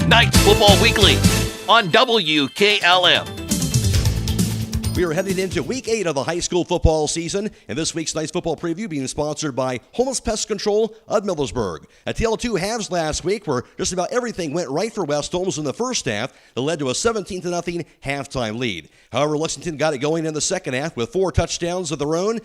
Knights Football Weekly on WKLM. We are heading into Week 8 of the high school football season, and this week's Knights Football Preview being sponsored by Holmes Pest Control of Millersburg. A tale of two halves last week where just about everything went right for West Holmes in the first half that led to a 17-0 halftime lead. However, Lexington got it going in the second half with 4 touchdowns of their own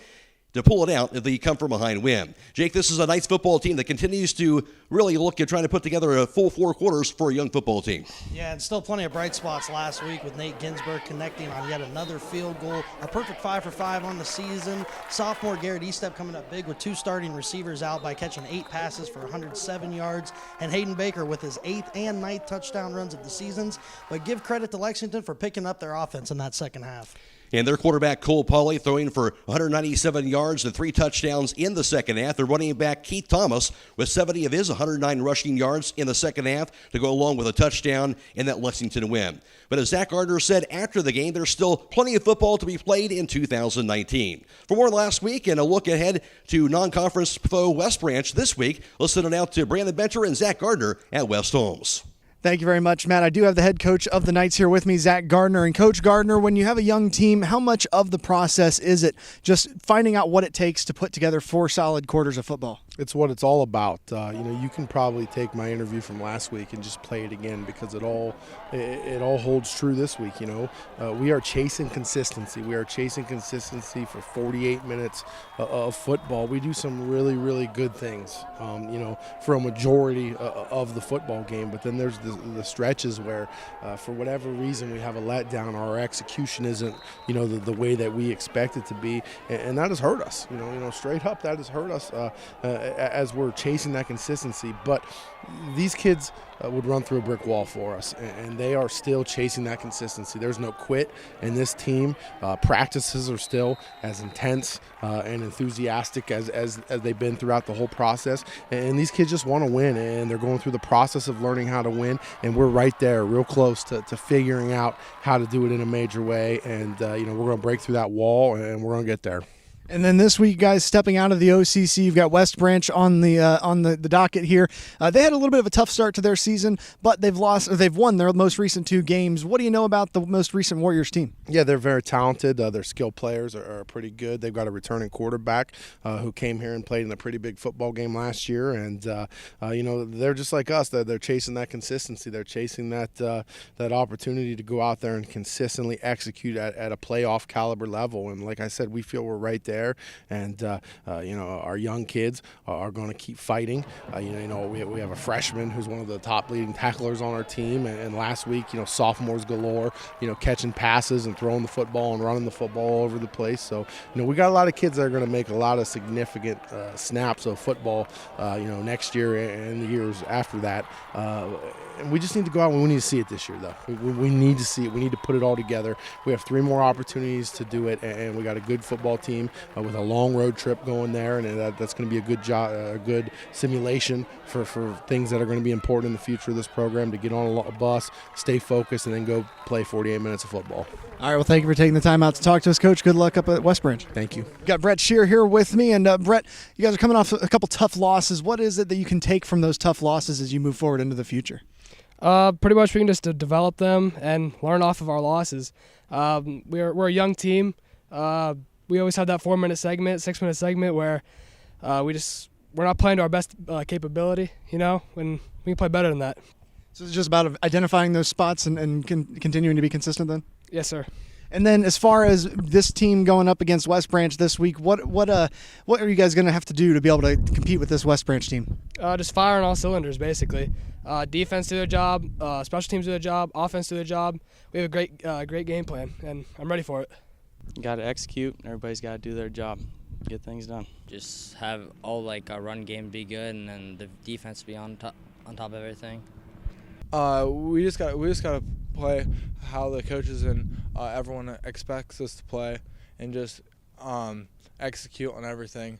to pull it out at the come-from-behind win. Jake, this is a Knights football team that continues to really look at trying to put together a full 4 quarters for a young football team. Yeah, and still plenty of bright spots last week with Nate Ginsberg connecting on yet another field goal. A perfect 5 for 5 on the season. Sophomore Garrett Estep coming up big with 2 starting receivers out by catching 8 passes for 107 yards. And Hayden Baker with his 8th and 9th touchdown runs of the seasons. But give credit to Lexington for picking up their offense in that second half. And their quarterback, Cole Pauly, throwing for 197 yards and 3 touchdowns in the second half. Their running back, Keith Thomas, with 70 of his 109 rushing yards in the second half to go along with a touchdown in that Lexington win. But as Zach Gardner said after the game, there's still plenty of football to be played in 2019. For more last week and a look ahead to non-conference foe West Branch this week, let's send it out to Brandyn Benter and Zach Gardner at West Holmes. Thank you very much, Matt. I do have the head coach of the Knights here with me, Zach Gardner. And Coach Gardner, when you have a young team, how much of the process is it just finding out what it takes to put together 4 solid quarters of football? It's what it's all about. You can probably take my interview from last week and just play it again because it all holds true this week. We are chasing consistency. We are chasing consistency for 48 minutes of football. We do some really, really good things, for a majority of the football game. But then there's the stretches where, for whatever reason, we have a letdown. Our execution isn't, the way that we expect it to be, and that has hurt us. Straight up, that has hurt us as we're chasing that consistency. But these kids would run through a brick wall for us, and they are still chasing that consistency. There's no quit in this team. Practices are still as intense and enthusiastic as they've been throughout the whole process, and these kids just want to win, and they're going through the process of learning how to win, and we're right there real close to figuring out how to do it in a major way, and we're going to break through that wall, and we're going to get there. And then this week, guys, stepping out of the OCC, you've got West Branch on the docket here. They had a little bit of a tough start to their season, but they've won their most recent 2 games. What do you know about the most recent Warriors team? Yeah, they're very talented. Their skill players are pretty good. They've got a returning quarterback who came here and played in a pretty big football game last year, and they're just like us. They're chasing that consistency. They're chasing that opportunity to go out there and consistently execute at a playoff caliber level. And like I said, we feel we're right there. And our young kids are going to keep fighting. We have a freshman who's one of the top leading tacklers on our team, and last week, sophomores galore, catching passes and throwing the football and running the football all over the place. So we got a lot of kids that are going to make a lot of significant snaps of football next year and the years after that. And we just need to go out and we need to see it this year, though. We need to see it. We need to put it all together. We have 3 more opportunities to do it, and we got a good football team with a long road trip going there, and that's going to be a good job, a good simulation for things that are going to be important in the future of this program, to get on a bus, stay focused, and then go play 48 minutes of football. All right, well, thank you for taking the time out to talk to us, Coach. Good luck up at West Branch. Thank you. Got Brett Shearer here with me, and Brett, you guys are coming off a couple tough losses. What is it that you can take from those tough losses as you move forward into the future? Pretty much we can just develop them and learn off of our losses. We're a young team. We always have that 4-minute segment, 6-minute segment where we're not playing to our best capability, when we can play better than that. So it's just about identifying those spots and continuing to be consistent then? Yes, sir. And then as far as this team going up against West Branch this week, what are you guys going to have to do to be able to compete with this West Branch team? Just fire on all cylinders, basically. Defense do their job, special teams do their job, offense do their job. We have a great game plan, and I'm ready for it. You got to execute. Everybody's got to do their job, get things done. Just have all our run game be good, and then the defense be on top of everything. We just got to play how the coaches and everyone expects us to play, and just execute on everything,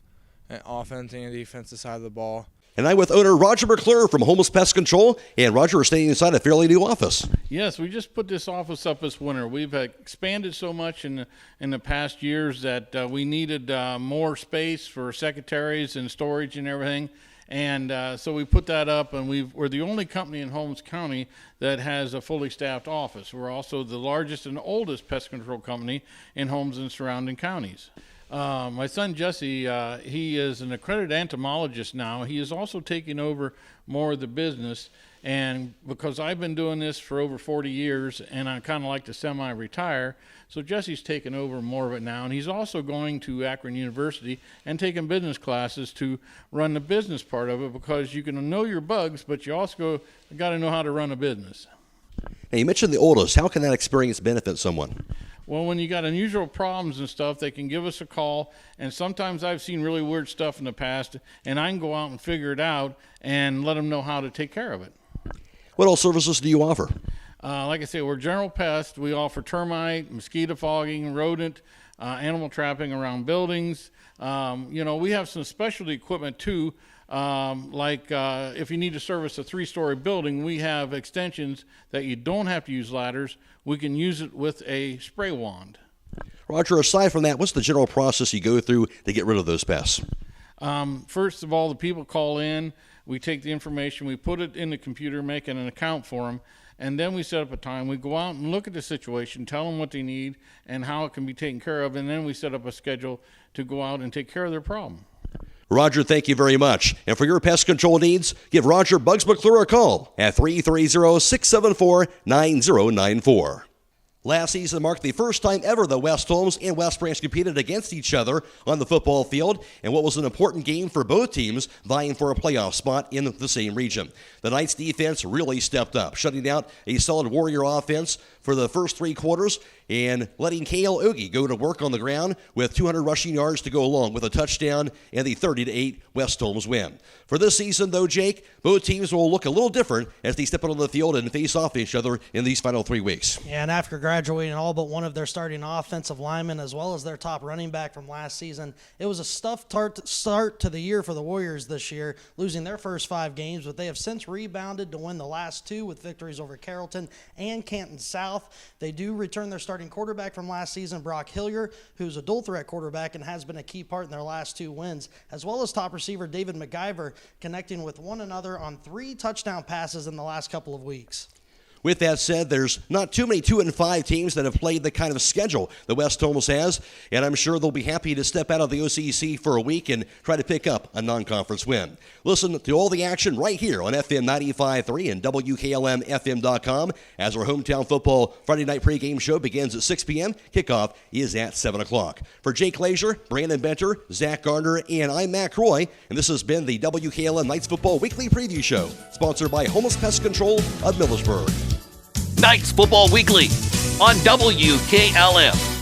and offense and defensive side of the ball. And I'm with owner Roger McClure from Holmes Pest Control. And Roger is staying inside a fairly new office. Yes, we just put this office up this winter. We've expanded so much in the past years that we needed more space for secretaries and storage and everything. And so we put that up, and we're the only company in Holmes County that has a fully staffed office. We're also the largest and oldest pest control company in Holmes and surrounding counties. My son Jesse, he is an accredited entomologist now. He is also taking over more of the business, and because I've been doing this for over 40 years and I kind of like to semi-retire, so Jesse's taken over more of it now, and he's also going to Akron University and taking business classes to run the business part of it, because you can know your bugs, but you also got to know how to run a business. Now, you mentioned the oldest. How can that experience benefit someone? Well, when you got unusual problems and stuff, they can give us a call, and sometimes I've seen really weird stuff in the past, and I can go out and figure it out and let them know how to take care of it. What all services do you offer? Like I say, we're general pest. We offer termite, mosquito fogging, rodent, animal trapping around buildings. We have some specialty equipment too. If you need to service a 3-story building, we have extensions that you don't have to use ladders. We can use it with a spray wand. Roger, aside from that, what's the general process you go through to get rid of those pests? First of all, the people call in. We take the information, we put it in the computer, make an account for them, and then we set up a time. We go out and look at the situation, tell them what they need and how it can be taken care of, and then we set up a schedule to go out and take care of their problem. Roger, thank you very much. And for your pest control needs, give Roger Bugs McClure a call at 330-674-9094. Last season marked the first time ever that West Holmes and West Branch competed against each other on the football field, and what was an important game for both teams vying for a playoff spot in the same region. The Knights defense really stepped up, shutting out a solid Warrior offense for the first 3 quarters and letting Kale Ogie go to work on the ground with 200 rushing yards to go along with a touchdown and the 30-8 West Holmes win. For this season, though, Jake, both teams will look a little different as they step out on the field and face off each other in these final 3 weeks. Yeah, and after graduating all but one of their starting offensive linemen as well as their top running back from last season, it was a stuffed start to the year for the Warriors this year, losing their first 5 games, but they have since rebounded to win the last 2 with victories over Carrollton and Canton South. They do return their starting quarterback from last season, Brock Hillier, who's a dual-threat quarterback and has been a key part in their last 2 wins, as well as top receiver David McGyver, connecting with one another on 3 touchdown passes in the last couple of weeks. With that said, there's not too many 2-5 teams that have played the kind of schedule that West Holmes has, and I'm sure they'll be happy to step out of the OCC for a week and try to pick up a non-conference win. Listen to all the action right here on FM 95.3 and WKLM-FM.com as our hometown football Friday night pregame show begins at 6 p.m. Kickoff is at 7 o'clock. For Jake Glasure, Brandyn Benter, Zach Gardner, and I'm Matt Croy, and this has been the WKLM Knights Football Weekly Preview Show, sponsored by Holmes Pest Control of Millersburg. Knights Football Weekly on WKLM.